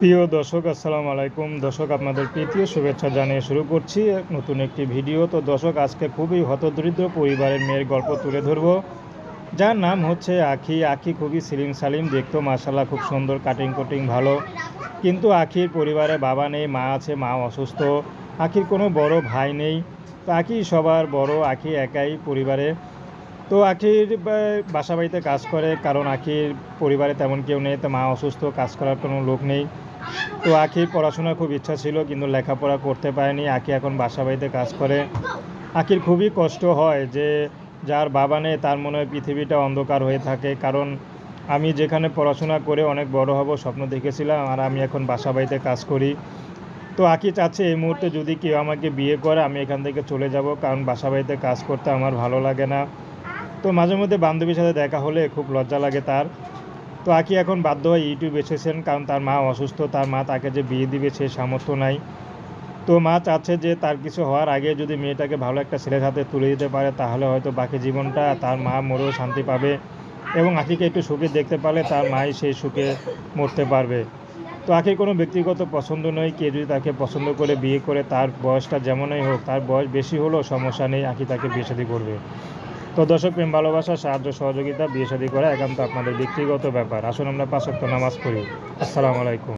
প্রিয় দর্শক, আসসালামু আলাইকুম। দর্শক, আপনাদের প্রীতি ও শুভেচ্ছা জানিয়ে শুরু করছি নতুন একটি ভিডিও। তো দর্শক, আজকে খুবই হতদরিদ্র পরিবারের মেয়ের গল্প তুলে ধরবো, যার নাম হচ্ছে আখি। আখি খুবই সিলিম সালিম, দেখতো মাশাআল্লাহ খুব সুন্দর, কাটিং কুটিং ভালো। কিন্তু আখির পরিবারে বাবা নেই, মা আছে, মা অসুস্থ। আখির কোনো বড় ভাই নেই। তো আখি সবার বড়, আখি একাই পরিবারে। তো আখির বাসা বাড়িতে কাজ করে, কারণ আখির পরিবারে তেমন কেউ নেই, তো মা অসুস্থ, কাজ করার কোনো লোক নেই। তো আখির পড়াশোনার খুব ইচ্ছা ছিল, কিন্তু লেখাপড়া করতে পারেনি। আখি এখন বাসা বাড়িতে কাজ করে। আখির খুবই কষ্ট হয় যে যার বাবা নেই তার মনে হয় পৃথিবীটা অন্ধকার হয়ে থাকে, কারণ আমি যেখানে পড়াশোনা করে অনেক বড় হব স্বপ্ন দেখেছিলাম, আর আমি এখন বাসা বাড়িতে কাজ করি। তো আখি চাচ্ছে এই মুহূর্তে যদি কেউ আমাকে বিয়ে করে আমি এখান থেকে চলে যাব, কারণ বাসা বাড়িতে কাজ করতে আমার ভালো লাগে না। তো মাঝে মধ্যে বান্ধবীর সাথে দেখা হলে খুব লজ্জা লাগে তার। তো আখি এখন বাধ্য হয়ে ইউটিউব এসেছেন, কারণ তার মা অসুস্থ, তার মা তাকে যে বিয়ে দিবে সে সামর্থ্য নাই। তো মা চাচ্ছে যে তার কিছু হওয়ার আগে যদি মেয়েটাকে ভালো একটা ছেলের হাতে তুলে দিতে পারে, তাহলে হয়তো বাকি জীবনটা তার মা মরেও শান্তি পাবে, এবং আখিকে একটু সুখে দেখতে পারলে তার মাই সেই সুখে মরতে পারবে। তো আখির কোনো ব্যক্তিগত পছন্দ নেই, কেউ যদি তাকে পছন্দ করে বিয়ে করে, তার বয়সটা যেমনই হোক, তার বয়স বেশি হলেও সমস্যা নেই, আখি তাকে বিয়ে শাদী করবে। তো দর্শক, প্রেম ভালোবাসা, সাহায্য সহযোগিতা, বিয়ে শাদী করা একান্ত আপনাদের ব্যক্তিগত ব্যাপার। আসুন আমরা 5 ওয়াক্ত নামাজ পড়ি। আসসালামু আলাইকুম।